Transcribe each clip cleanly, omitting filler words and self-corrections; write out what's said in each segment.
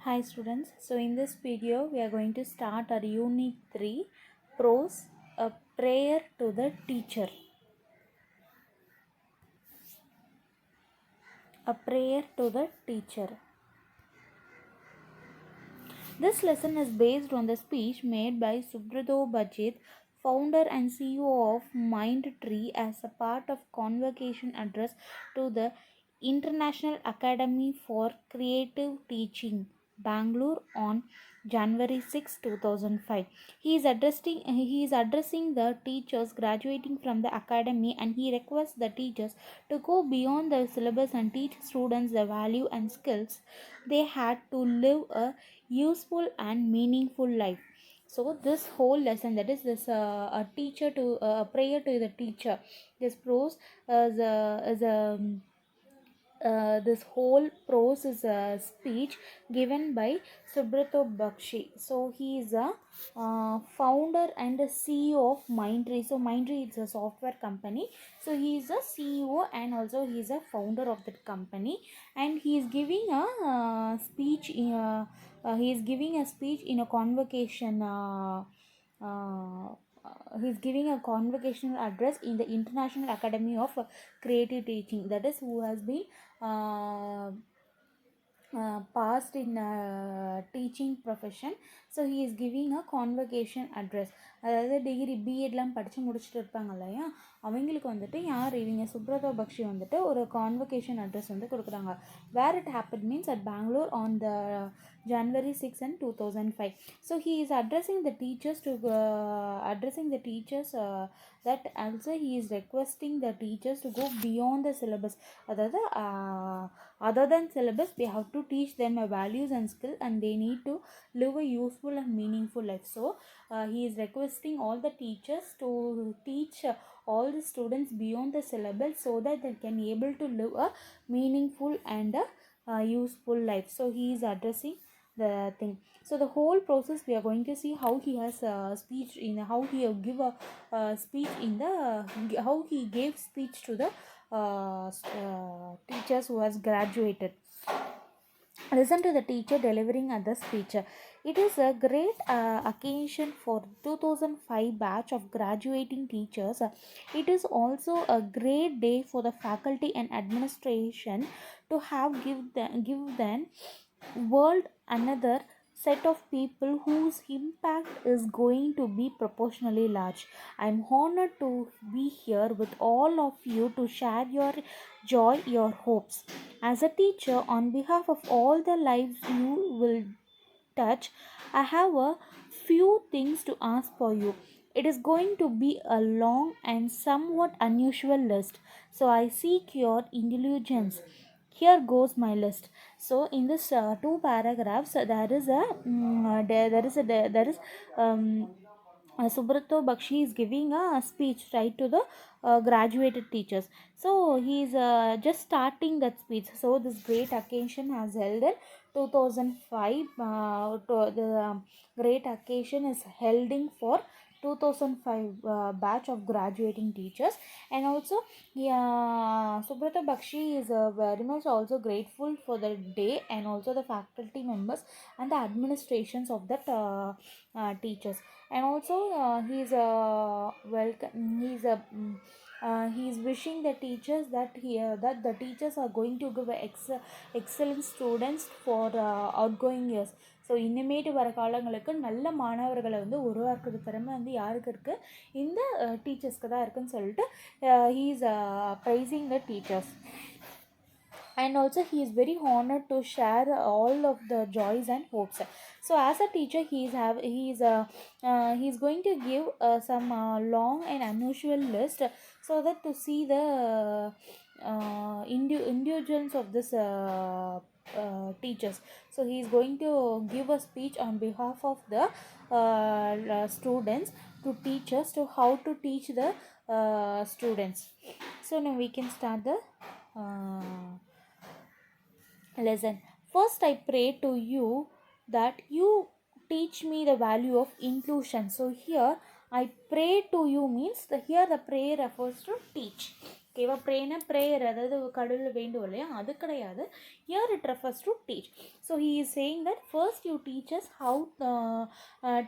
Hi students, so in this video we are going to start our unit 3 prose, a prayer to the teacher. A prayer to the teacher. This lesson is based on the speech made by Subrata Bajit, founder and CEO of Mindtree, as a part of convocation address to the International Academy for Creative Teaching, Bangalore, on January 6, 2005. He is addressing the teachers graduating from the academy, and he requests the teachers to go beyond the syllabus and teach students the value and skills they had to live a useful and meaningful life. So this whole lesson, that is this a teacher to a prayer to the teacher, this prose is a this whole prose is a speech given by Subrata Bakshi. So he is a founder and a CEO of Mindtree. So Mindtree is a software company. So he is a CEO and also he is a founder of that company. And he is giving a speech. He is giving a speech in a convocation. He is giving a convocational address in the International Academy of Creative Teaching. That is who has been uh, past in teaching profession. So he is giving a convocation address. அதாவது degree பிஎட்லாம் படித்து முடிச்சுட்டு இருப்பாங்க இல்லையா, அவங்களுக்கு வந்துட்டு யார் இவங்க சுப்ரதா பக்ஷி வந்துட்டு ஒரு கான்வகேஷன் அட்ரஸ் வந்து கொடுக்குறாங்க. Where it happen means at Bangalore on the January 6 and 2005. So he is addressing the teachers that also he is requesting the teachers to go beyond the syllabus. அதாவது other than syllabus they have to teach them a values and skill, and they need to live a useful and meaningful life. So he is requesting all the teachers to teach all the students beyond the syllabus so that they can able to live a meaningful and useful life. So he is addressing the thing. So the whole process we are going to see how he has speech in how he give a speech in the how he gave speech to the teachers who has graduated. Listen to the teacher delivering at the speech. It is a great occasion for 2005 batch of graduating teachers. It is also a great day for the faculty and administration to have give them world another set of people whose impact is going to be proportionally large. I am honored to be here with all of you to share your joy, your hopes. As a teacher, on behalf of all the lives you will touch, I have a few things to ask for you. It is going to be a long and somewhat unusual list, so I seek your indulgence. Here goes my list. So in this two paragraphs, there is a there is Subrato Bakshi is giving a speech right to the graduated teachers. So he is just starting that speech. So this great occasion has held in 2005. The great occasion is holding for 2005 batch of graduating teachers. And also Subrata Bakshi is very much also grateful for the day, and also the faculty members and the administrations of that teachers. And also he is wishing the teachers that the teachers are going to give excellent students for outgoing years. So இனிமேட்டு வர காலங்களுக்கு நல்ல மாணவர்களை வந்து உருவாக்குற திறமை வந்து யாருக்கு இருக்குது, இந்த டீச்சர்ஸ்க்கு தான் இருக்குன்னு சொல்லிட்டு he is praising the teachers. And also he is very honored to share all of the joys and hopes. So as a teacher he is going to give some long and unusual list, so that to see the individuals of this teachers. So he is going to give a speech on behalf of the students, to teachers, to how to teach the students. So now we can start the lesson. First, I pray to you that you teach me the value of inclusion. So here I pray to you means here the prayer refers to teach. ஓகேவா. ப்ரேனா prayer, அதாவது கடவுளை வேண்டுவோம் இல்லையா, அது கிடையாது. Here it refers to teach. So he is saying that first you teachers how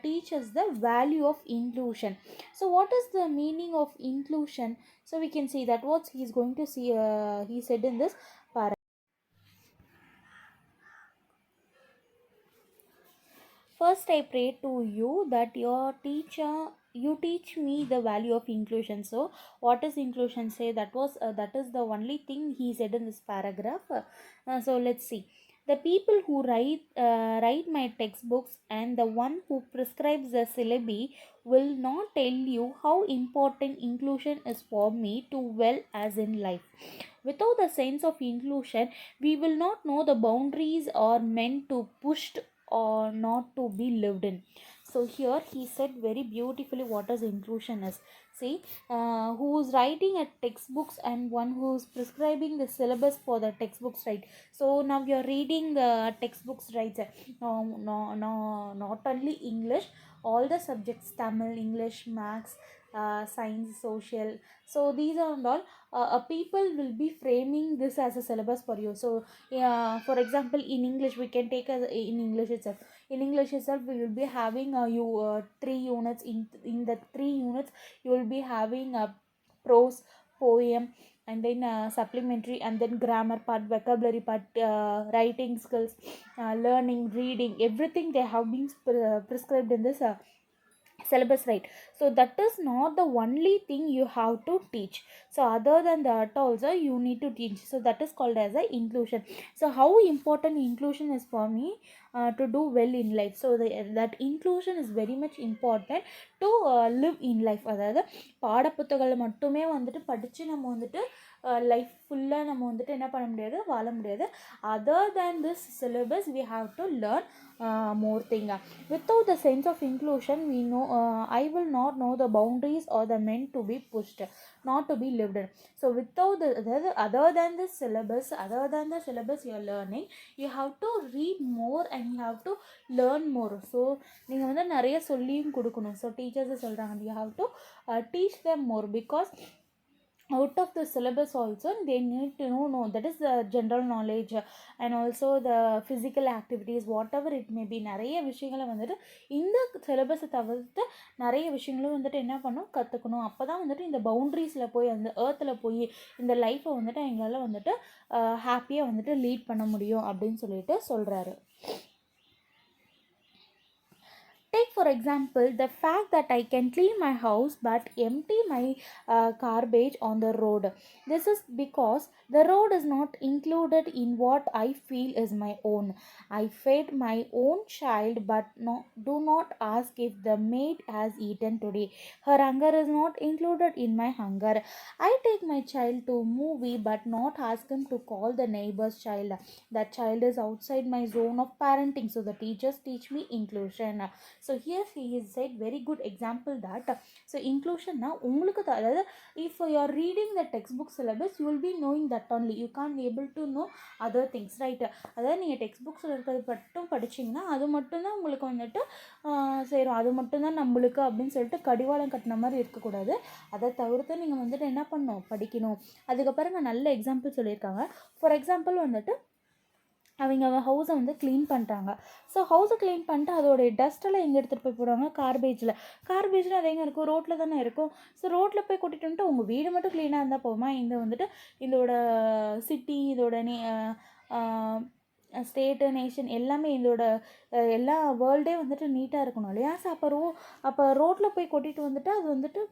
teaches the value of inclusion. So what is the meaning of inclusion? So we can see that what he is going to see, he said in this paragraph. First, I pray to you that your teacher, you teach me the value of inclusion. So what is inclusion? Say that is the only thing he said in this paragraph. So let's see. The people who write my textbooks and the one who prescribes the syllabi will not tell you how important inclusion is for me to well as in life. Without the sense of inclusion, we will not know the boundaries are meant to pushed or not to be lived in. So here he said very beautifully what is inclusion is. See, who's writing a textbooks and one who's prescribing the syllabus for the textbooks, right? So now you're reading the textbooks, right? No, not only English, all the subjects, Tamil, English, Maths, science, social. So these are all people will be framing this as a syllabus for you. So for example, in English we can take in English itself. In English itself we will be having 3 units. In the 3 units you will be having a prose, poem, and then supplementary, and then grammar part, vocabulary part, writing skills, learning, reading, everything they have been prescribed in this syllabus, right? So that is not the only thing you have to teach. So other than that also you need to teach. So that is called as a inclusion. So how important inclusion is for me to do well in life. So that inclusion is very much important to live in life. அதாவது பாட புத்தகங்கள் மட்டுமே வந்துட்டு படித்து நம்ம வந்துட்டு life ஃபுல்லாக நம்ம வந்துட்டு என்ன பண்ண முடியாது, வாழ முடியாது. Other than this syllabus we have to learn more thing. Without the sense of inclusion, we know I will not know the boundaries or the meant to be pushed, not to be lived in. So without the other than the syllabus you are learning, you have to read more and you have to learn more. So நீங்கள் வந்து நிறைய சொல்லியும் கொடுக்கணும். So teachers சொல்கிறாங்க you have to teach them more, because out of the syllabus also they need to know that is the general knowledge and also the physical activities, whatever it may be. நிறைய விஷயங்களை வந்துட்டு இந்த சிலபஸை தவிர்த்து நிறைய விஷயங்களும் வந்துட்டு என்ன பண்ணணும், கற்றுக்கணும். அப்போ தான் வந்துட்டு இந்த பவுண்ட்ரிஸில் போய் அந்த ஏர்த்தில் போய் இந்த லைஃப்பை வந்துட்டு எங்களால் வந்துட்டு ஹாப்பியாக வந்துட்டு லீட் பண்ண முடியும் அப்படின்னு சொல்லிட்டு சொல்கிறாரு. Take for example the fact that I can clean my house but empty my garbage on the road. This is because the road is not included in what I feel is my own. I fed my own child but do not ask if the maid has eaten today. Her hunger is not included in my hunger. I take my child to movie but not ask him to call the neighbor's child. That child is outside my zone of parenting. So the teachers teach me inclusion. So here he is said very good example that so inclusion now உங்களுக்கு அதாவது if you are reading the textbook syllabus you will be knowing that only, you can't able to know other things, right? அதாவது நீங்கள் text புக்ஸில் இருக்கிறது மட்டும் படிச்சிங்கன்னா அது மட்டும்தான் உங்களுக்கு வந்துட்டு சேரும், அது மட்டும்தான் நம்மளுக்கு அப்படின்னு சொல்லிட்டு கடிவாளம் கட்டின மாதிரி இருக்கக்கூடாது. அதை தவிர்த்து நீங்கள் வந்துட்டு என்ன பண்ணணும், படிக்கணும். அதுக்கப்புறம் நல்ல எக்ஸாம்பிள் சொல்லியிருக்காங்க. ஃபார் எக்ஸாம்பிள் வந்துட்டு அவங்க ஹவுஸை வந்து க்ளீன் பண்ணுறாங்க. ஸோ ஹவுஸை க்ளீன் பண்ணிட்டு அதோடைய டஸ்ட்டெல்லாம் எங்கே எடுத்துகிட்டு போய் போடுவாங்க, கார்பேஜில் அது எங்கே இருக்கும், ரோட்டில் தானே இருக்கும். ஸோ ரோட்டில் போய் கொட்டிட்டு வந்துட்டு உங்கள் வீடு மட்டும் க்ளீனாக இருந்தால் போகுமா, இந்த வந்துட்டு இதோட சிட்டி, இதோட ஸ்டேட்டு, நேஷன் எல்லாமே இதோட எல்லா வேர்ல்டே வந்துட்டு நீட்டாக இருக்கணும் இல்லையா. ஸோ அப்போ ரோட்டில் போய் கொட்டிட்டு வந்துட்டு அது வந்துட்டு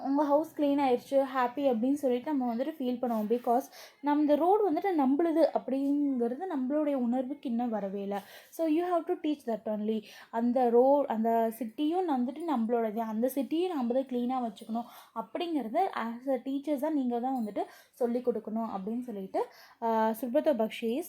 உங்கள் ஹவுஸ் க்ளீன் ஆயிடுச்சு, ஹாப்பி அப்படின்னு சொல்லிட்டு நம்ம வந்துட்டு ஃபீல் பண்ணுவோம். பிகாஸ் நம்ம இந்த ரோடு வந்துட்டு நம்மளுது அப்படிங்கிறது நம்மளுடைய உணர்வுக்கு இன்னும் வரவே இல்லை. So you have to teach that only. அந்த சிட்டியும் வந்துட்டு நம்மளோடது, அந்த சிட்டியும் நம்ம தான் க்ளீனாக வச்சுக்கணும் அப்படிங்கிறது ஆஸ் அ டீச்சர்ஸ் தான் நீங்கள் தான் வந்துட்டு சொல்லிக் கொடுக்கணும் அப்படின்னு சொல்லிட்டு Subrata Bakshi is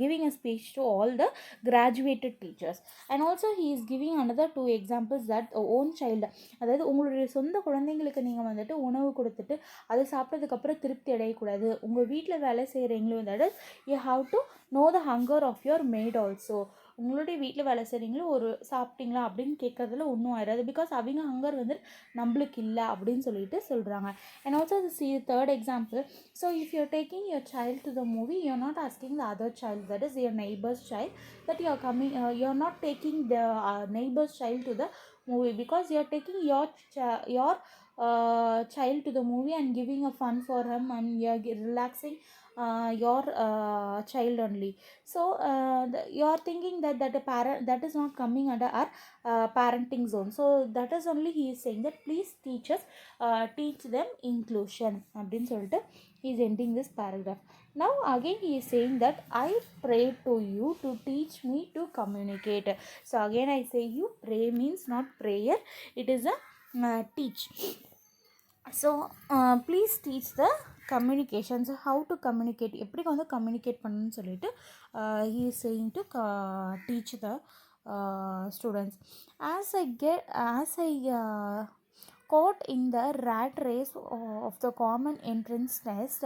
giving a speech to all the graduated teachers. And also he is giving another 2 examples that own child, அதாவது உங்களுடைய சொந்த குழந்தைங்களுக்கு நீங்கள் வந்துட்டு உணவு கொடுத்துட்டு அதை சாப்பிட்டதுக்கப்புறம் திருப்தி அடையக்கூடாது. உங்கள் வீட்டில் வேலை செய்கிறீங்களும், that is you have to know the hunger of your maid also. உங்களுடைய வீட்டில் வேலை செய்கிறீங்களோ ஒரு சாப்பிட்டீங்களா அப்படின்னு கேட்கறதுல ஒன்றும் ஆயிடாது. பிகாஸ் அவங்க ஹங்கர் வந்து நம்மளுக்கு இல்லை அப்படின்னு சொல்லிட்டு சொல்கிறாங்க. And also see third example. So if you're taking your child to the movie, you're not asking the other child, that is your neighbor's child, that you're coming, you're not taking the neighbor's child to the movie, because you're taking your child to the movie and giving a fun for him, and you're relaxing your child only. So you're thinking that a parent that is not coming under our parenting zone. So that is only he is saying that please teachers teach them inclusion அப்படின்னு சொல்லிட்டு he is ending this paragraph. Now again he is saying that I pray to you to teach me to communicate. So again I say you, pray means not prayer, it is a teach. So please teach the communication. So how to communicate, எப்படி வந்து communicate பண்ணணும்னு சொல்லிட்டு he is saying to teach the students. As I caught in the rat race of the common entrance test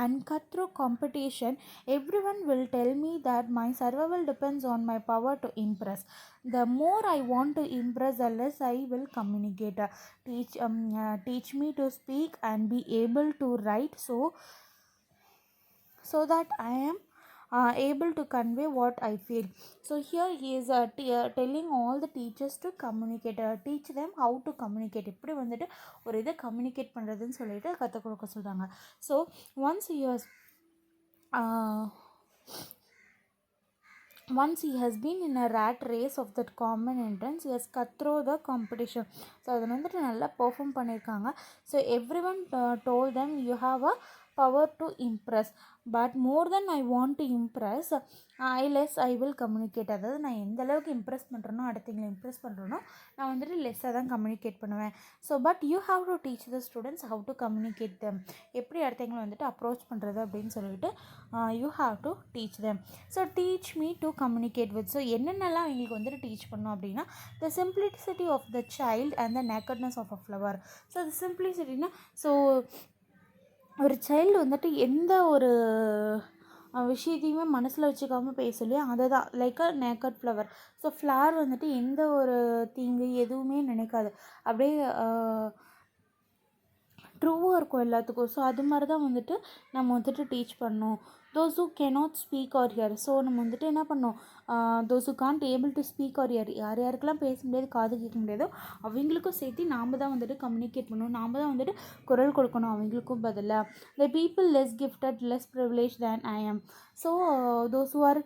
and cut through competition, everyone will tell me that my survival depends on my power to impress. The more I want to impress, the less I will communicate. Teach me to speak and be able to write, so that I am able to convey what I feel. So here he is telling all the teachers to communicate, teach them how to communicate, எப்படி வந்துட்டு ஒரு இதை communicate பண்ணுறதுன்னு சொல்லிட்டு கற்றுக் கொடுக்க சொல்கிறாங்க. So once he has been in a rat race of that common entrance, he has cut through the competition. So அதில் வந்துட்டு நல்லா பெர்ஃபார்ம் பண்ணியிருக்காங்க. So every one told them you have a power to impress, but more than I want to impress, I will communicate. அதாவது நான் எந்த அளவுக்கு Impress பண்ணுறேனோ, அடுத்தவங்களை Impress பண்ணுறேனோ, நான் வந்துட்டு லெஸ்ஸாக தான் கம்யூனிகேட் பண்ணுவேன். So but you have to teach the students how to communicate them, எப்படி அடுத்தவங்களை வந்துட்டு அப்ரோச் பண்ணுறது அப்படின்னு சொல்லிட்டு you have to teach them. So teach me to communicate with. So என்னென்னலாம் எங்களுக்கு வந்துட்டு டீச் பண்ணோம் அப்படின்னா, the simplicity of the child and the nakedness of a flower. So அது சிம்பிளிசிட்டினா, ஸோ ஒரு சைல்டு வந்துட்டு எந்த ஒரு விஷயத்தையுமே மனசில் வச்சுக்காமல் பேசலையோ அதை தான் லைக் அ நேக்கட் ஃப்ளவர். ஸோ ஃப்ளவர் வந்துட்டு எந்த ஒரு தீங்கு எதுவுமே நினைக்காது, அப்படியே ட்ரூவாக இருக்கும் எல்லாத்துக்கும். ஸோ அது மாதிரி தான் வந்துட்டு நம்ம வந்துட்டு டீச் பண்ணோம். Those who cannot speak are here. So நம்ம வந்துட்டு என்ன பண்ணோம், those who can't able to speak are here, யாருக்கெல்லாம் பேச முடியாது, காது கேட்க முடியாதோ அவங்களுக்கும் சேர்த்து நாம் தான் வந்துட்டு கம்யூனிகேட் பண்ணணும், நாம் தான் வந்துட்டு குரல் கொடுக்கணும் அவங்களுக்கும் பதிலாக. The people less gifted less privilege than I am. So those who are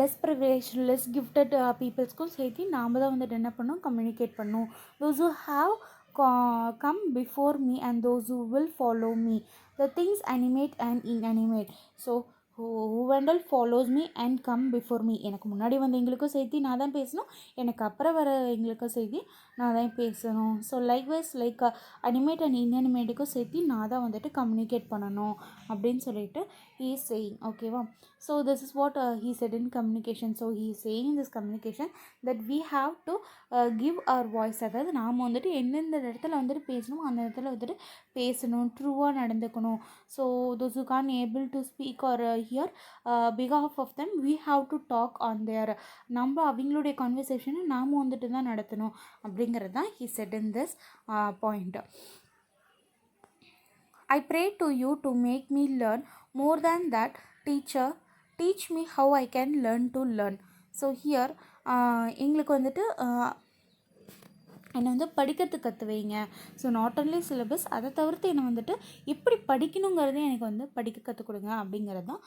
less privilege less gifted பீப்புள்ஸ்க்கும் சேர்த்து நாம் தான் வந்துட்டு என்ன பண்ணணும், கம்யூனிகேட் பண்ணணும். Those who have come before me and those who will follow me, the things animate and inanimate. So whoever follows me and come before me, எனக்கு முன்னாடி வந்து எங்களுக்கும் சேர்த்து நான் தான் பேசணும், எனக்கு அப்புறம் வர எங்களுக்கும் சேர்த்து நான் தான் பேசணும். So likewise like animate and இன்அனிமேட்டுக்கும் சேர்த்து நான் தான் வந்துட்டு கம்யூனிகேட் பண்ணணும் அப்படின்னு சொல்லிட்டு he is saying. ஓகேவா? So this is what he said in communication. So he is saying in this communication that we have to give our voice. அதாவது நாம் வந்துட்டு எந்தெந்த இடத்துல வந்துட்டு பேசணும் அந்த இடத்துல வந்துட்டு பேசணும், ட்ரூவாக நடந்துக்கணும். So those who can't able to speak or hear, behalf of them we have to talk on their, நம்ம அவங்களுடைய கான்வர்சேஷனை நாம் வந்துட்டு தான் நடத்தணும் அப்படிங்கிறது தான் he said in this point. I pray to you to make me learn more than that. Teacher, teach me how I can learn to learn. So here எங்களுக்கு வந்துட்டு என்னை வந்து படிக்கிறதுக்கு கற்று வைங்க. ஸோ நாட் ஒன்லி சிலபஸ், அதை தவிர்த்து என்னை வந்துட்டு எப்படி படிக்கணுங்கிறதே எனக்கு வந்து படிக்க கற்றுக் கொடுங்க அப்படிங்கிறது தான்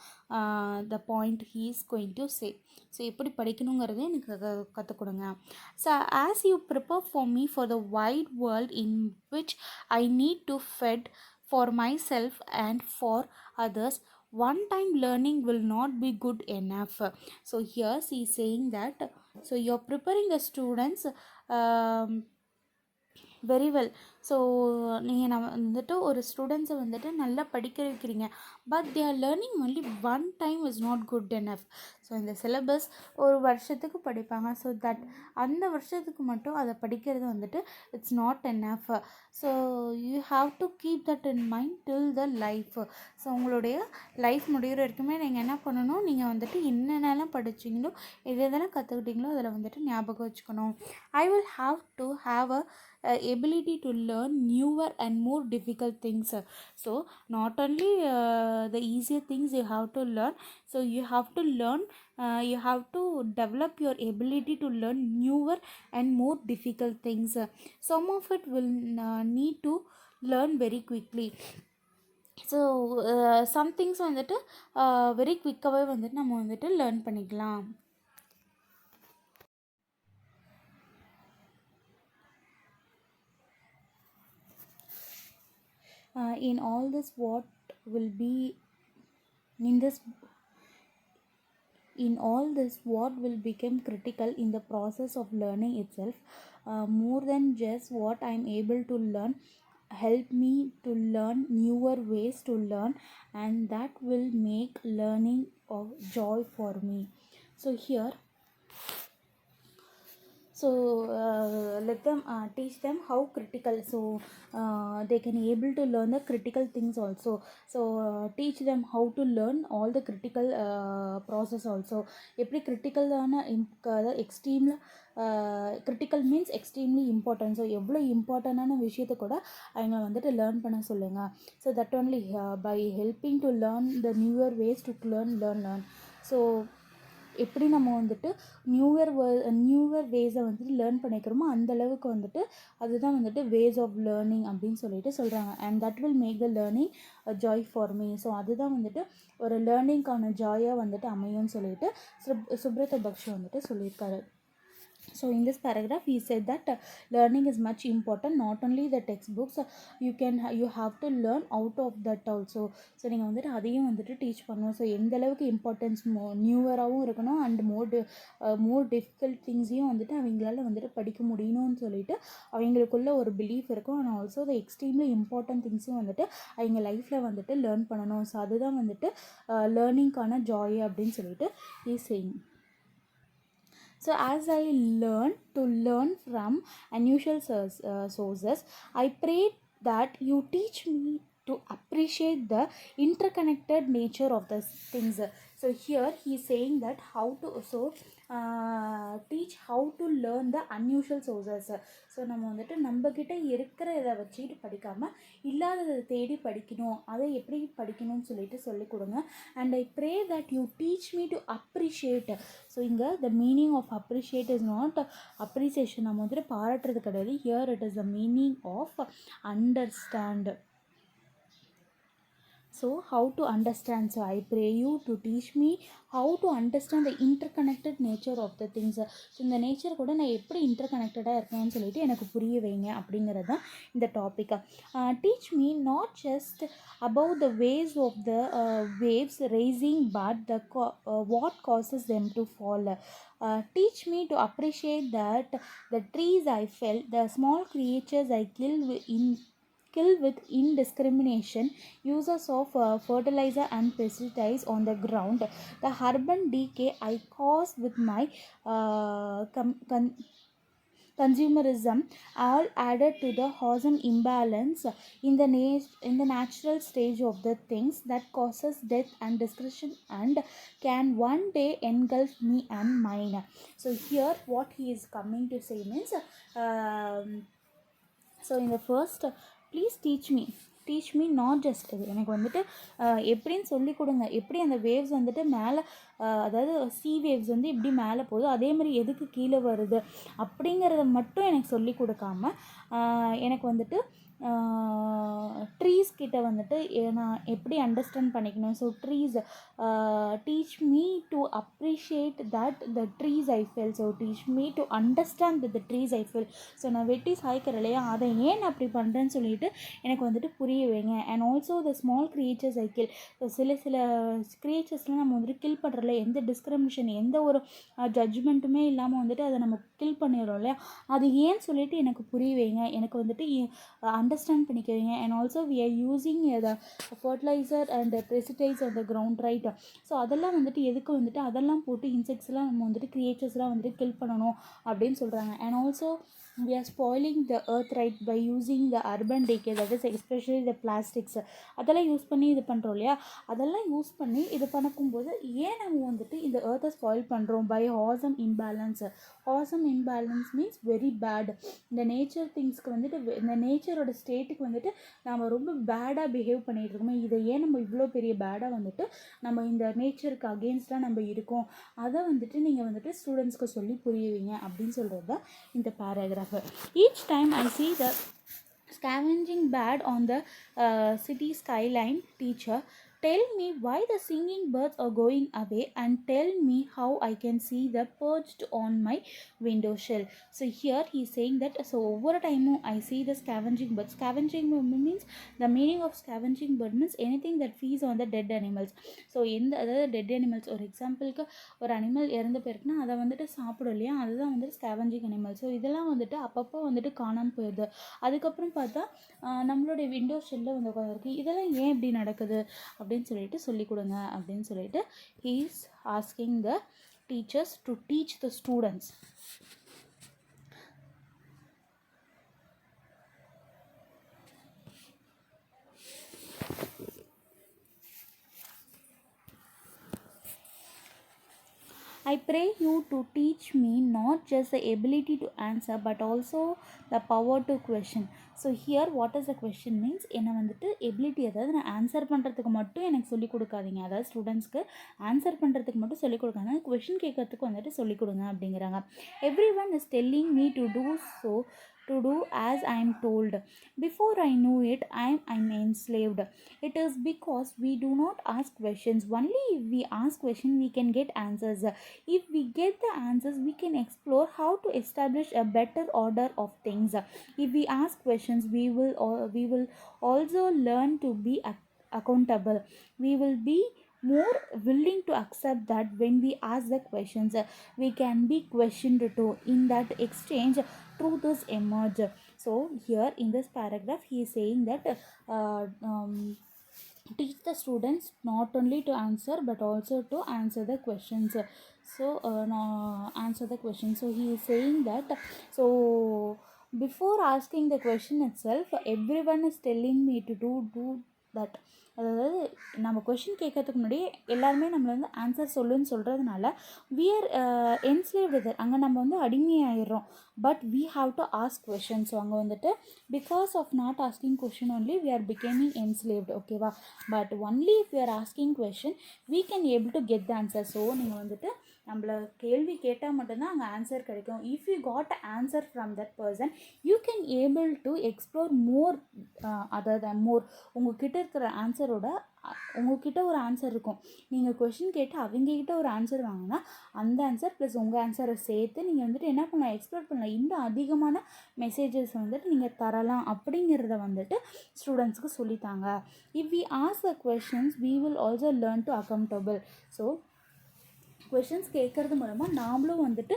the point he is going to say. So எப்படி படிக்கணுங்கிறதே எனக்கு கற்றுக் கொடுங்க. So as you prepare for me for the wide world in which I need to fend for myself and for others, one time learning will not be good enough. So here he is saying that, so you're preparing the students very well. So நீங்கள் நம்ம வந்துட்டு ஒரு ஸ்டூடெண்ட்ஸை வந்துட்டு நல்லா படிக்க வைக்கிறீங்க, but they are learning only one time is not good enough. So இந்த சிலபஸ் ஒரு வருஷத்துக்கு படிப்பாங்க, ஸோ தட் அந்த வருஷத்துக்கு மட்டும் அதை படிக்கிறது வந்துட்டு it's not enough. So you have to keep that in mind till the life. So உங்களுடைய லைஃப் முடிகிற வரைக்குமே நீங்கள் என்ன பண்ணணும், நீங்கள் வந்துட்டு என்னென்னலாம் படிச்சிங்களோ எது எதெல்லாம் கற்றுக்கிட்டீங்களோ அதில் வந்துட்டு ஞாபகம் வச்சுக்கணும். I will have to have a ability to learn newer and more difficult things. So not only the easier things you have to learn, so you have to learn, you have to develop your ability to learn newer and more difficult things. Some of it will need to learn very quickly. So some things வந்துட்டு very குவிக்காகவே வந்துட்டு நம்ம வந்துட்டு learn பண்ணிக்கலாம். In all this, what will be in this in all this, what will become critical in the process of learning itself, more than just what I'm able to learn, help me to learn newer ways to learn, and that will make learning of joy for me. So here, so let them teach them how critical, so they can able to learn the critical things also. So teach them how to learn all the critical process also. எப்படி கிரிட்டிக்கலான எக்ஸ்ட்ரீமில் critical means extremely important. So எவ்வளோ இம்பார்ட்டண்டான விஷயத்தை கூட அவங்க வந்துட்டு learn பண்ண சொல்லுங்கள். So that only by helping to learn the newer ways to learn. So எப்படி நம்ம வந்துட்டு நியூவர் வேஸை வந்துட்டு லேர்ன் பண்ணிக்கிறோமோ அந்தளவுக்கு வந்துட்டு அதுதான் வந்துட்டு வேஸ் ஆஃப் லேர்னிங் அப்படின்னு சொல்லிட்டு சொல்கிறாங்க. And that will make the learning joy for me. So அதுதான் வந்துட்டு ஒரு லேர்னிங்கான ஜாயாக வந்துட்டு அமையும்னு சொல்லிட்டு சுப்ரதா பக்ஷி வந்துட்டு சொல்லியிருக்காரு. So in this paragraph he said that learning is much important, not only the textbooks, you have to learn out of that also. So நீங்கள் வந்துட்டு அதையும் வந்துட்டு டீச் பண்ணணும். ஸோ எந்த அளவுக்கு இம்பார்ட்டன்ஸ் நியூவராகவும் இருக்கணும் அண்ட் மோர் டிஃபிகல்ட் திங்ஸையும் வந்துட்டு அவங்களால வந்துட்டு படிக்க முடியணும்னு சொல்லிட்டு அவங்களுக்குள்ள ஒரு பிலீஃப் இருக்கும். And also the extremely important திங்ஸும் வந்துட்டு அவங்க லைஃப்பில் வந்துட்டு லேர்ன் பண்ணணும். ஸோ அதுதான் வந்துட்டு லேர்னிங்கான ஜாய் அப்படின்னு சொல்லிட்டு is saying. So as I learn from unusual sources, I pray that you teach me to appreciate the interconnected nature of the things. So here he is saying that how to teach how to learn the unusual sources. So நம்ம வந்துட்டு நம்மக்கிட்ட இருக்கிற இதை வச்சுட்டு படிக்காமல் இல்லாததை தேடி படிக்கணும், அதை எப்படி படிக்கணும்னு சொல்லிட்டு சொல்லிக் கொடுங்க. And I pray that you teach me to appreciate. So இங்கே the meaning of appreciate is not appreciation, நம்ம வந்துட்டு பாராட்டுறது கிடையாது. Here it is the meaning of understand. So how to understand? So I pray you to teach me how to understand the interconnected nature of the things. So இந்த nature கூட நான் எப்படி இன்டர்கனெக்டடாக இருக்கேன்னு சொல்லிட்டு எனக்கு புரிய வைங்க அப்படிங்கிறது தான் இந்த டாப்பிக்கை. Teach me not just about the waves of the waves rising, but the what causes them to fall. Teach me to appreciate that the trees I fell, the small creatures I kill with indiscrimination, uses of fertilizer and pesticides on the ground, the urban decay I cause with my consumerism, all added to the horizon imbalance in the natural stage of the things that causes death and destruction and can one day engulf me and mine. So here what he is coming to say means, so in the first, please teach me not just இது எனக்கு வந்துட்டு எப்படின்னு சொல்லி கொடுங்க. எப்படி அந்த waves வந்துட்டு மேலே, அதாவது சீ வேவ்ஸ் வந்து எப்படி மேலே போகுது அதே மாதிரி எதுக்கு கீழே வருது அப்படிங்கிறத மட்டும் எனக்கு சொல்லி கொடுக்காம எனக்கு வந்துட்டு ட்ரீஸ் கிட்ட வந்துட்டு நான் எப்படி அண்டர்ஸ்டாண்ட் பண்ணிக்கணும். So trees teach me to appreciate that the trees I feel. So teach me to understand the trees I feel. So நான் வெட்டி சாய்க்கிறேன் இல்லையா, அதை ஏன் நான் அப்படி பண்ணுறேன்னு சொல்லிட்டு எனக்கு வந்துட்டு புரிய வைங்க. And also the small creatures I kill. சில க்ரியேச்சர்ஸ்லாம் நம்ம வந்துட்டு கில் பண்ணுறல, எந்த டிஸ்கிரிமினேஷன் எந்த ஒரு ஜட்ஜ்மெண்ட்டுமே இல்லாமல் வந்துட்டு அதை நம்ம கில் பண்ணிடுறோம் இல்லையா, அது ஏன்னு சொல்லிட்டு எனக்கு புரிய வைங்க, எனக்கு வந்துட்டு அண்டர்ஸ்டாண்ட் பண்ணிக்கிறீங்க. And also we are using the fertiliser and pesticides on the ground right. So அதெல்லாம் வந்துட்டு எதுக்கு வந்துட்டு அதெல்லாம் போட்டு இன்செக்ட்ஸ்லாம் நம்ம வந்துட்டு க்ரியேச்சர்ஸ்லாம் வந்துட்டு கில் பண்ணணும் அப்படின்னு சொல்கிறாங்க. And also we are spoiling the earth right by using the urban decay, that is especially the plastics. அதெல்லாம் யூஸ் பண்ணி இது பண்ணுறோம் இல்லையா, அதெல்லாம் யூஸ் பண்ணி இது பண்ணும்போது ஏன் நம்ம வந்துட்டு இந்த earth ஸ்பாயில் பண்ணுறோம் by harsh imbalance. Harsh imbalance means very bad. இந்த நேச்சர் திங்ஸ்க்கு வந்துட்டு இந்த நேச்சரோட ஸ்டேட்டுக்கு வந்துட்டு நம்ம ரொம்ப பேடாக பிஹேவ் பண்ணிகிட்டு இருக்கோம். இதை ஏன் நம்ம இவ்வளோ பெரிய பேடாக வந்துட்டு நம்ம இந்த நேச்சருக்கு அகெயின்ஸ்டாக நம்ம இருக்கோம், அதை வந்துட்டு நீங்கள் வந்துட்டு ஸ்டூடெண்ட்ஸ்க்கு சொல்லி புரிய வைங்க அப்படின்னு சொல்கிறது தான் இந்த paragraph. Each time I see the scavenging bird on the city skyline, teacher, tell me why the singing birds are going away and tell me how I can see the perched on my window sill. So here he is saying that so over time I see the scavenging bird. Scavenging means the meaning of scavenging bird means anything that feeds on the dead animals. So இந்த அதாவது dead animals, ஒரு எக்ஸாம்பிளுக்கு ஒரு animal இறந்து போயிருக்குன்னா அதை வந்துட்டு சாப்பிடும் இல்லையா, அதுதான் வந்துட்டு ஸ்கேவெஞ்சிங் அனிமல். ஸோ இதெல்லாம் வந்துட்டு அப்பப்போ வந்துட்டு காணாமல் போயிடுது. அதுக்கப்புறம் பார்த்தா நம்மளுடைய விண்டோ ஷெல்லில் வந்து உட்காந்துருக்கு. இதெல்லாம் ஏன் இப்படி நடக்குது அப்படின்னு சொல்லிட்டு சொல்லிக் கொடுங்க அப்படின்னு சொல்லிட்டு he is asking the teachers to teach the students. I pray you to teach me not just the ability to answer but also the power to question. So here what is the question means, என்னை வந்துட்டு ability, அதாவது நான் answer பண்ணுறதுக்கு மட்டும் எனக்கு சொல்லிக் கொடுக்காதீங்க, அதாவது ஸ்டூடெண்ட்ஸ்க்கு ஆன்சர் பண்ணுறதுக்கு மட்டும் சொல்லிக் கொடுக்காங்க, கொஷின் கேட்கறதுக்கு வந்துட்டு சொல்லிக் கொடுங்க அப்படிங்கிறாங்க. Everyone is telling me to do so to do as I am told. Before I knew it, I'm enslaved. It is because we do not ask questions. Only if we ask questions, we can get answers. If we get the answers, we can explore how to establish a better order of things. If we ask questions, we will also learn to be accountable. We will be more willing to accept that when we ask the questions, we can be questioned too. In that exchange, truth is emerge. So here in this paragraph he is saying that teach the students not only to answer but also to answer the questions. So answer the questions. So he is saying that so before asking the question itself, everyone is telling me to do that. அதாவது நம்ம question கேட்கறதுக்கு முன்னாடி எல்லாருமே நம்மளை வந்து answer சொல்லுன்னு சொல்கிறதுனால we are enslaved there. அங்கே நம்ம வந்து அடிமையாயிடுறோம். But we have to ask questions. So அங்கே வந்துட்டு because of not asking question only we are becoming enslaved. ஓகேவா? But only if we are asking question we can able to get the answer. So நீங்கள் வந்துட்டு நம்மளை கேள்வி கேட்டால் மட்டும்தான் அங்கே ஆன்சர் கிடைக்கும். If you got answer from that person you can able to explore more other than more. உங்கள்கிட்ட இருக்கிற ஆன்சரோட உங்கள்கிட்ட ஒரு ஆன்சர் இருக்கும். நீங்கள் கொஷின் கேட்டு அவங்கக்கிட்ட ஒரு ஆன்சர் வாங்கினா அந்த ஆன்சர் ப்ளஸ் உங்கள் ஆன்சரை சேர்த்து நீங்கள் வந்துட்டு என்ன பண்ணலாம், எக்ஸ்ப்ளோர் பண்ணலாம். இன்னும் அதிகமான மெசேஜஸ் வந்துட்டு நீங்கள் தரலாம் அப்படிங்கிறத வந்துட்டு ஸ்டூடெண்ட்ஸ்க்கு சொல்லித்தாங்க. If we ask the questions we will also learn to accountable. So questions கேட்குறது மூலமாக நாமளும் வந்துட்டு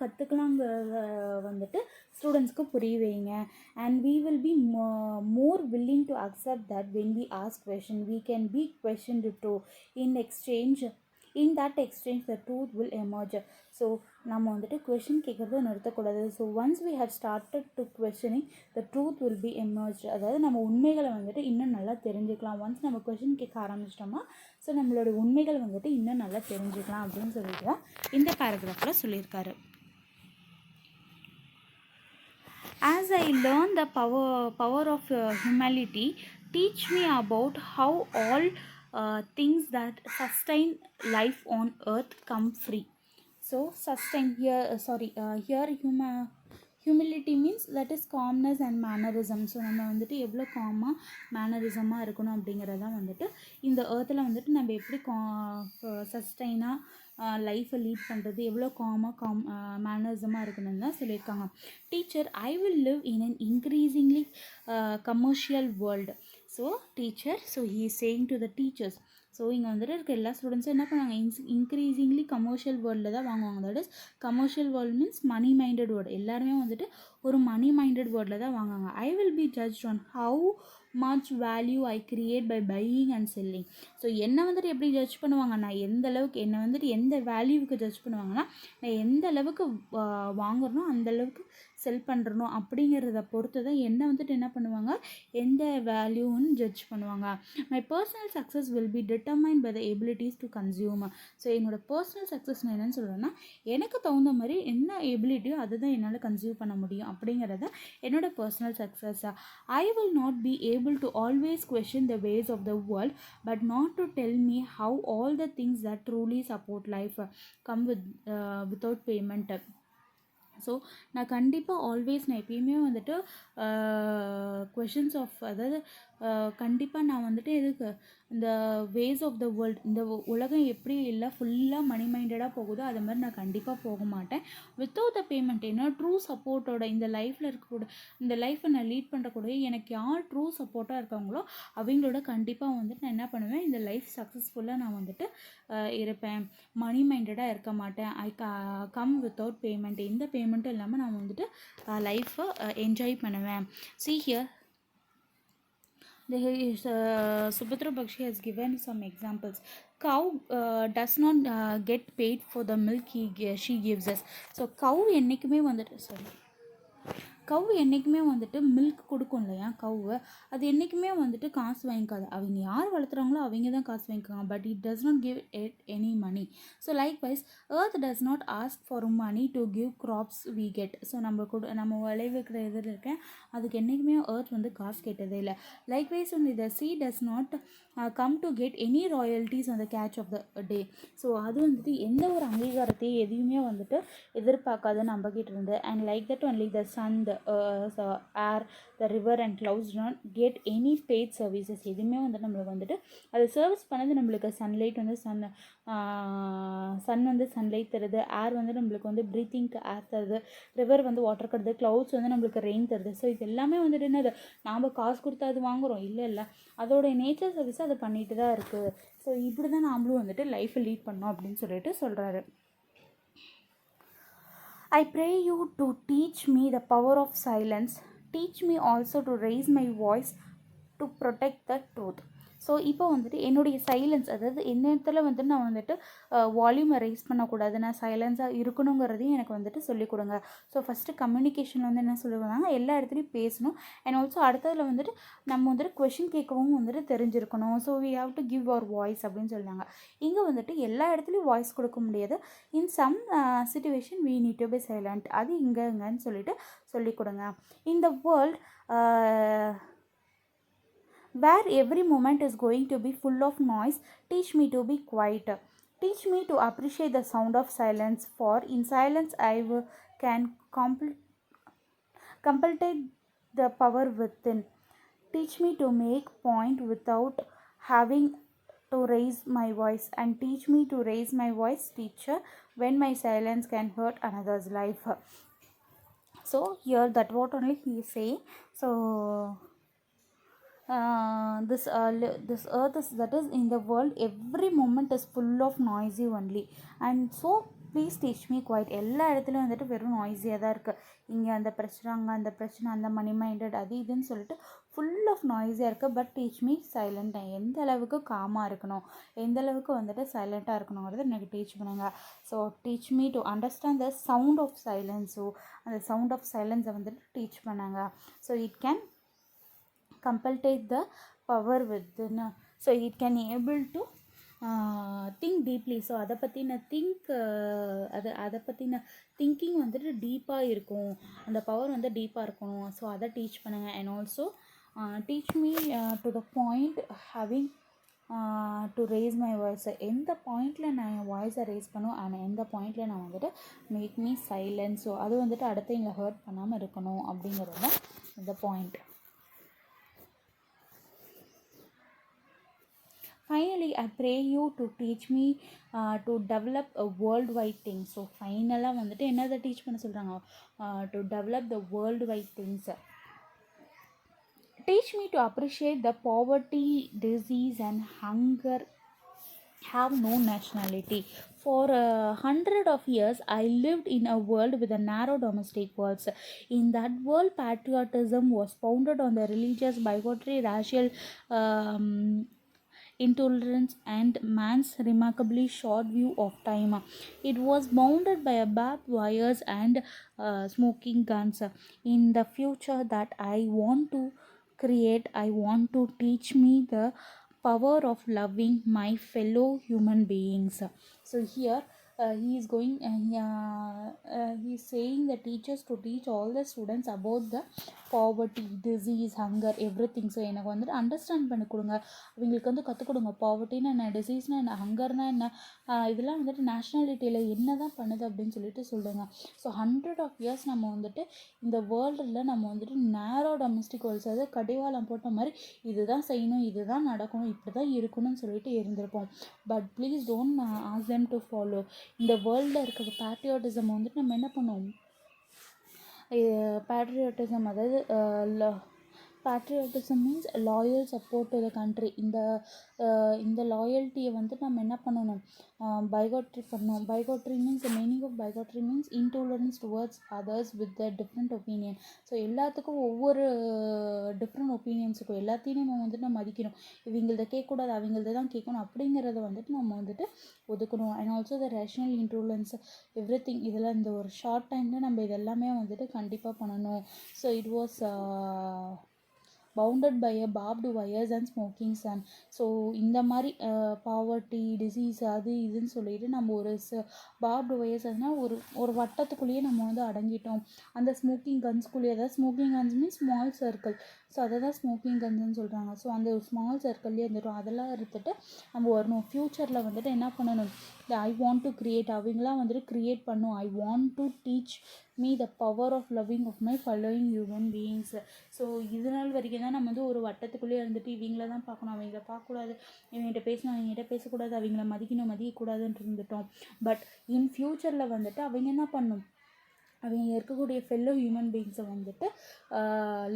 கற்றுக்கலாங்கிறத வந்துட்டு ஸ்டூடெண்ட்ஸ்க்கு புரிய வைங்க. And we will be more willing to accept that when we ask question we can be questioned too. In that exchange the truth will emerge. So நம்ம வந்துட்டு கொஷின் கேட்குறத நிறுத்தக்கூடாது. So once we have started to questioning the truth will be emerged. அதாவது நம்ம உண்மைகளை வந்துட்டு இன்னும் நல்லா தெரிஞ்சுக்கலாம். ஒன்ஸ் நம்ம கொஷின் கேட்க ஆரம்பிச்சிட்டோமா ஸோ நம்மளோட உண்மைகள் வந்துட்டு இன்னும் நல்லா தெரிஞ்சுக்கலாம் அப்படின்னு சொல்லிட்டு தான் இந்த பேராகிராஃபில் சொல்லியிருக்காரு. As I learn the power of humility, teach me about how all things that sustain life on earth come free. So sustain here here humility means that is calmness and mannerism. So நம்ம வந்துட்டு எவ்வளோ காமாக மேனரிசமாக இருக்கணும் அப்படிங்கிறதான் வந்துட்டு இந்த ஏர்த்தில் வந்துட்டு நம்ம எப்படி சஸ்டைனாக லைஃப்பை லீட் பண்ணுறது, எவ்வளோ மேனரிசமாக இருக்கணும்னு தான் சொல்லியிருக்காங்க. Teacher, I will live in an increasingly commercial world. So teacher, so he is saying to the teachers. So இங்கே வந்துட்டு இருக்க எல்லா ஸ்டூடெண்ட்ஸும் என்ன பண்ணுவாங்க, இன்க்ரீசிங்லி கமர்ஷியல் வேர்ல்டில் தான் வாங்குவாங்க. That is commercial world means money minded world. எல்லாருமே வந்துட்டு ஒரு மணி மைண்டட் வேர்டில் தான் வாங்குவாங்க. I will be judge on how much value I create by buying and selling. So என்னை வந்துட்டு எப்படி ஜட்ஜ் பண்ணுவாங்க, நான் எந்த அளவுக்கு என்னை வந்துட்டு எந்த வேல்யூவுக்கு ஜட்ஜ் பண்ணுவாங்கன்னா, நான் எந்த அளவுக்கு வாங்குறனோ அந்த அளவுக்கு செல் பண்ணுறனோ அப்படிங்கிறத பொறுத்து தான் என்னை வந்துட்டு என்ன பண்ணுவாங்க, எந்த வேல்யூன்னு ஜட்ஜ் பண்ணுவாங்க. My personal success will be determined by the abilities to consume. So என்னோடய பர்சனல் சக்ஸஸ் நான் என்னென்னு சொல்கிறேன்னா, எனக்கு தகுந்த மாதிரி என்ன எபிலிட்டியோ அதுதான் என்னால் கன்சியூம் பண்ண முடியும் அப்படிங்கிறத என்னோடய personal success. I will not be able to always question the ways of the world but not to tell me how all the things that truly support life come without payment. So நான் கண்டிப்பாக always நான் எப்பயுமே வந்துட்டு questions of, அதாவது கண்டிப்பாக நான் வந்துட்டு எதுக்கு இந்த வேஸ் ஆஃப் த வேர்ல்ட், இந்த உலகம் எப்படி இல்லை ஃபுல்லாக மணி மைண்டடாக போகுதோ அது மாதிரி நான் கண்டிப்பாக போக மாட்டேன். வித்தவுட் த பேமெண்ட், ஏன்னா ட்ரூ சப்போர்ட்டோட இந்த லைஃப்பில் இருக்கக்கூட, இந்த லைஃப்பை நான் லீட் பண்ணுறக்கூடிய எனக்கு யார் ட்ரூ சப்போர்ட்டாக இருக்காங்களோ அவங்களோட கண்டிப்பாக வந்துட்டு நான் என்ன பண்ணுவேன், இந்த லைஃப் சக்ஸஸ்ஃபுல்லாக நான் வந்துட்டு இருப்பேன். மணி மைண்டடாக இருக்க மாட்டேன். ஐ கம் வித்தவுட் பேமெண்ட், எந்த பேமெண்ட்டும் இல்லாமல் நான் வந்துட்டு லைஃப்பை என்ஜாய் பண்ணுவேன். See here, Subhadra Bakshi has given some examples. Cow does not get paid for the milk she gives us. So cow என்னைக்குமே வந்துட்டு கவு என்றைக்குமே வந்துட்டு மில்க் கொடுக்கும் இல்லையா, கவு அது என்றைக்குமே வந்துட்டு காசு வாங்கிக்காது. அவங்க யார் வளர்த்துறாங்களோ அவங்க தான் காசு வாங்கிக்காங்க. But it does not give it any money. So likewise earth does not ask for money to give crops we get. So நம்ம விளைவிக்கிற இதில் இருக்கேன் அதுக்கு என்றைக்குமே earth வந்து காசு கேட்டதே இல்லை. Likewise only the sea does not come to get any royalties on the catch of the day. So அது வந்துட்டு எந்த ஒரு அங்கீகாரத்தையும் எதையுமே வந்துட்டு எதிர்பார்க்காது நம்மக்கிட்ட இருந்து. And like that only the sun, the air, the river and clouds do not get any paid services. எதுவுமே வந்துட்டு நம்மளுக்கு வந்துட்டு அது சர்வீஸ் பண்ணது நம்மளுக்கு சன்லைட் வந்து சன் வந்து சன்லைட் தருது, ஏர் வந்து நம்மளுக்கு வந்து ப்ரீத்திங்க்கு ஏர் தருது, ரிவர் வந்து வாட்டர் தருது, க்ளவுட்ஸ் வந்து நம்மளுக்கு ரெயின் தருது. ஸோ இது எல்லாமே வந்துட்டு என்னது, நாம் காசு கொடுத்து அது வாங்குகிறோம் இல்லை, அதோடைய நேச்சர் சர்வீஸை அது பண்ணிட்டு தான் இருக்குது. ஸோ இப்படி தான் நாமளும் வந்துட்டு லைஃப்பை லீட் பண்ணோம் அப்படின்னு சொல்லிட்டு சொல்கிறாரு. I pray you to teach me the power of silence. Teach me also to raise my voice to protect the truth. So இப்போ வந்துட்டு என்னுடைய சைலன்ஸ், அதாவது என்ன இடத்துல வந்துட்டு நான் வந்துட்டு வால்யூமை ரைஸ் பண்ணக்கூடாது, நான் சைலன்ஸாக இருக்கணுங்கிறதையும் எனக்கு வந்துட்டு சொல்லிக் கொடுங்க. ஸோ ஃபஸ்ட்டு கம்யூனிகேஷன் வந்து என்ன சொல்லுவாங்க, எல்லா இடத்துலையும் பேசணும். அண்ட் ஆல்சோ அடுத்ததில் வந்துட்டு நம்ம வந்துட்டு கொஷின் கேட்கவும் வந்துட்டு தெரிஞ்சிருக்கணும். So we have to give our voice அப்படின்னு சொல்லுவாங்க. இங்கே வந்துட்டு எல்லா இடத்துலையும் வாய்ஸ் கொடுக்க முடியாது. In some situation we need to be silent. அது இங்கன்னு சொல்லிட்டு சொல்லிக் கொடுங்க. In the world where every moment is going to be full of noise, teach me to be quiet. Teach me to appreciate the sound of silence, for in silence I can contemplate the power within. Teach me to make point without having to raise my voice, and teach me to raise my voice, teacher, when my silence can hurt another's life. So here that what only he is saying. So this earth is, that is in the world every moment is full of noisy only, and so please teach me quiet. எல்லா இடத்துலையும் வந்துட்டு வெறும் நாய்ஸியாக தான் இருக்குது. இங்கே அந்த பிரச்சனை, அங்கே அந்த பிரச்சனை, அந்த மணி மைண்டட் அது இதுன்னு சொல்லிட்டு ஃபுல் ஆஃப் நாய்ஸியாக இருக்குது. பட் டீச் மீ சைலண்ட், எந்த அளவுக்கு காமாக இருக்கணும், எந்த அளவுக்கு வந்துட்டு சைலண்ட்டாக இருக்கணுங்கிறத எனக்கு டீச் பண்ணுங்க. So teach me to understand the sound of silence. So அந்த சவுண்ட் ஆஃப் சைலன்ஸை வந்துட்டு டீச் பண்ணாங்க. So it can completate the power within. So it can able to think deeply. So அதை பற்றின அதை பற்றின திங்கிங் வந்துட்டு டீப்பாக இருக்கும், அந்த பவர் வந்து டீப்பாக இருக்கணும். ஸோ அதை டீச் பண்ணுங்கள். And also teach me to the point having to race my வாய்ஸை எந்த பாயிண்டில் நான் என் வாய்ஸை ரேஸ் பண்ணும் ஆனால் எந்த பாயிண்டில் நான் வந்துட்டு மேக் மீ சைலன்ஸ். ஸோ அது வந்துட்டு அடுத்தவங்களை ஹர்ட் பண்ணாமல் இருக்கணும் அப்படிங்கிறது தான் இந்த point. Finally, I pray you to teach me to develop a worldwide thing. So ஃபைனலாக வந்துட்டு என்னதை டீச் பண்ண சொல்கிறாங்க, to develop the worldwide things. Teach me to appreciate the poverty, disease and hunger have no nationality. For 100 of years, I lived in a world with a narrow domestic walls. In that world, patriotism was founded on the religious bigotry, racial intolerance, and man's remarkably short view of time. It was bounded by barbed wires and smoking guns. In the future that I want to create, I want to teach me the power of loving my fellow human beings. So here he is going he is saying the teachers to teach all the students about the poverty, disease, hunger, everything. So எனக்கு வந்துட்டு understand பண்ணி கொடுங்க, அவங்களுக்கு வந்து கற்றுக் கொடுங்க. பாவர்ட்டின்னா என்ன, டிசீஸ்னால் என்ன, ஹங்கர்னா என்ன, இதெல்லாம் வந்துட்டு நேஷ்னாலிட்டியில் என்ன தான் பண்ணுது அப்படின்னு சொல்லிட்டு சொல்லுங்க. ஸோ 100 of years நம்ம வந்துட்டு இந்த வேர்ல்டில் நம்ம வந்துட்டு நேரோ டொமஸ்டிக் வேர்ல்ஸ், அதாவது கடிவாளம் போட்ட மாதிரி இதுதான் செய்யணும், இதுதான் நடக்கணும், இப்படி தான் இருக்கணும்னு சொல்லிட்டு இருந்திருப்போம். But please don't ask them to follow. இந்த வேர்ல்டில் இருக்கிற பேட்ரியாட்டிசம் வந்துட்டு நம்ம என்ன பண்ணுவோம், patriotism, அதாவது patriotism means loyal support to the country. இந்த லாயல்ட்டியை வந்து நம்ம என்ன பண்ணணும், பைகாட்ரி பண்ணணும். பைகாட்ரி means the meaning of bigotry means intolerance towards others with their different opinion. So எல்லாத்துக்கும் ஒவ்வொரு டிஃப்ரெண்ட் ஒப்பீனியன்ஸ் இருக்கும், எல்லாத்தையும் நம்ம வந்துட்டு நம்ம மதிக்கணும். இவங்களத கேட்கக்கூடாது, அவங்களத தான் கேட்கணும் அப்படிங்கிறத வந்துட்டு நம்ம வந்துட்டு ஒதுக்கணும். And also the rational intolerance, everything, இதெல்லாம் இந்த ஒரு ஷார்ட் டைமில் நம்ம இதெல்லாமே வந்துட்டு கண்டிப்பாக பண்ணணும். So it was bounded by a barbed wires and smoking sun. So இந்த மாதிரி பாவர்ட்டி, டிசீஸ், அது இதுன்னு சொல்லிட்டு நம்ம ஒரு பார்ப்டு வயர்ஸ், அதனால் ஒரு வட்டத்துக்குள்ளேயே நம்ம வந்து அடங்கிட்டோம். அந்த ஸ்மோக்கிங் கன்ஸ்குள்ளேயே, அதாவது smoking guns means small circle, so அதை தான் ஸ்மோக்கிங் கன்ஸ்ன்னு சொல்கிறாங்க. ஸோ அந்த ஒரு ஸ்மால் சர்க்கிள்லேயே இருந்துட்டோம். அதெல்லாம் எடுத்துகிட்டு நம்ம வரணும். ஃப்யூச்சரில் வந்துட்டு என்ன பண்ணணும், ஐ வாண்ட் டு கிரியேட், அவங்களாம் வந்துட்டு க்ரியேட் பண்ணும். I want to teach me the power of loving of my following human beings. So இது நாள் வரைக்கும் தான் நம்ம வந்து ஒரு வட்டத்துக்குள்ளேயே இருந்துட்டு இவங்கள தான் பார்க்கணும், அவங்கள பார்க்கக்கூடாது, இவங்ககிட்ட பேசணும், அவங்ககிட்ட பேசக்கூடாது, அவங்கள மதிக்கணும், மதிக்கக்கூடாதுன்ட்டு இருந்துட்டோம். பட் இன் ஃப்யூச்சரில் வந்துட்டு அவங்க என்ன பண்ணணும், அவங்க இருக்கக்கூடிய ஃபெல்லோ ஹியூமன் பீயிங்ஸை வந்துட்டு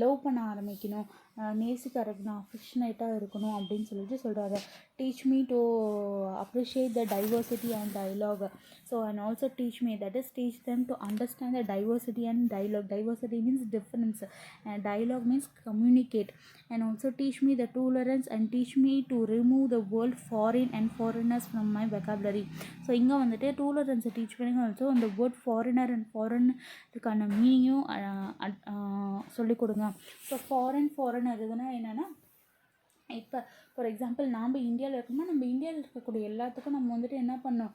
லவ் பண்ண ஆரம்பிக்கணும், நேசிக்க ஆரம்பிக்கணும், அஃபெக்ஷனேட்டாக இருக்கணும் அப்படின்னு சொல்லிட்டு சொல்கிறாரு. Teach me to appreciate the diversity and dialogue. So and also teach me, that is teach them to understand the diversity and dialogue. Diversity means difference and dialogue means communicate. And also teach me the tolerance and teach me to remove the word foreign and foreigners from my vocabulary. So இங்கே வந்துட்டு டூலரன்ஸை teach பண்ணுங்க. Also அந்த word foreigner and ஃபாரினுக்கான மீனிங்கும் சொல்லிக் கொடுங்க. So foreigner இதுனால் என்னென்னா, இப்போ for example நாம் இந்தியாவில் இருக்கோம்னா நம்ம இந்தியாவில் இருக்கக்கூடிய எல்லாத்துக்கும் நம்ம வந்துட்டு என்ன பண்ணோம்,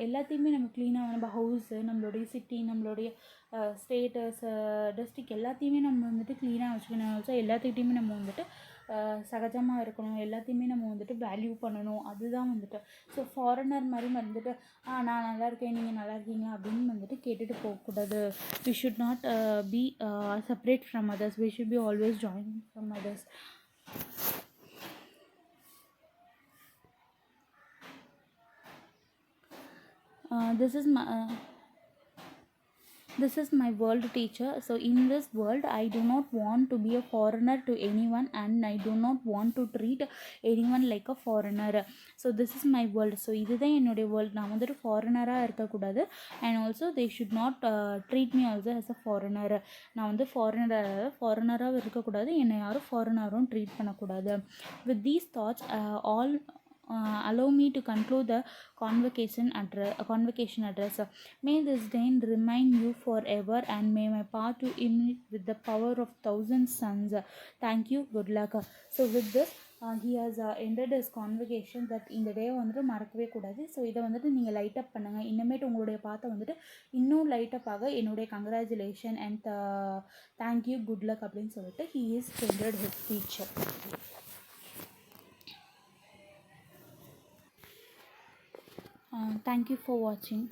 எல்லாத்தையுமே நம்ம க்ளீனாக, நம்ம ஹவுஸு, நம்மளுடைய சிட்டி, நம்மளுடைய ஸ்டேட்டஸ், டிஸ்ட்ரிக் எல்லாத்தையுமே நம்ம வந்துட்டு க்ளீனாக வச்சுக்கணும். ஆல்சோ எல்லாத்துக்கிட்டையுமே நம்ம வந்துட்டு சகஜமாக இருக்கணும், எல்லாத்தையுமே நம்ம வந்துட்டு வேல்யூ பண்ணணும். அதுதான் வந்துட்டு. ஸோ ஃபாரினர் மாதிரி வந்துட்டு நான் நல்லா இருக்கேன், நீங்கள் நல்லா இருக்கீங்களா அப்படின்னு வந்துட்டு கேட்டுட்டு போகக்கூடாது. We should not be separate from others, we should be always join from others. This is my world, teacher. So in this world I do not want to be a foreigner to anyone, and I do not want to treat anyone like a foreigner. So this is my world. So இதுதான் என்னுடைய world. நான் வந்துட்டு ஃபாரினராக இருக்கக்கூடாது. And also they should not treat me also as a foreigner. நான் வந்து ஃபாரினராக இருக்கக்கூடாது, என்னை யாரும் ஃபாரினரும் ட்ரீட் பண்ணக்கூடாது. With these thoughts all allow me to conclude the convocation address. May this day remind you forever, and may my path to illuminate with the power of 1,000 suns. Thank you, good luck. So with this he has ended his convocation that இந்த டே வந்துட்டு மறக்கவே கூடாது. So இதை வந்துட்டு நீங்கள் light அப் பண்ணுங்கள். இன்னமேட்டு உங்களுடைய பாத்தை வந்துட்டு இன்னும் லைட் அப் ஆக என்னுடைய congratulation and thank you, good luck அப்படின்னு சொல்லிட்டு he is ended his speech. Thank you for watching.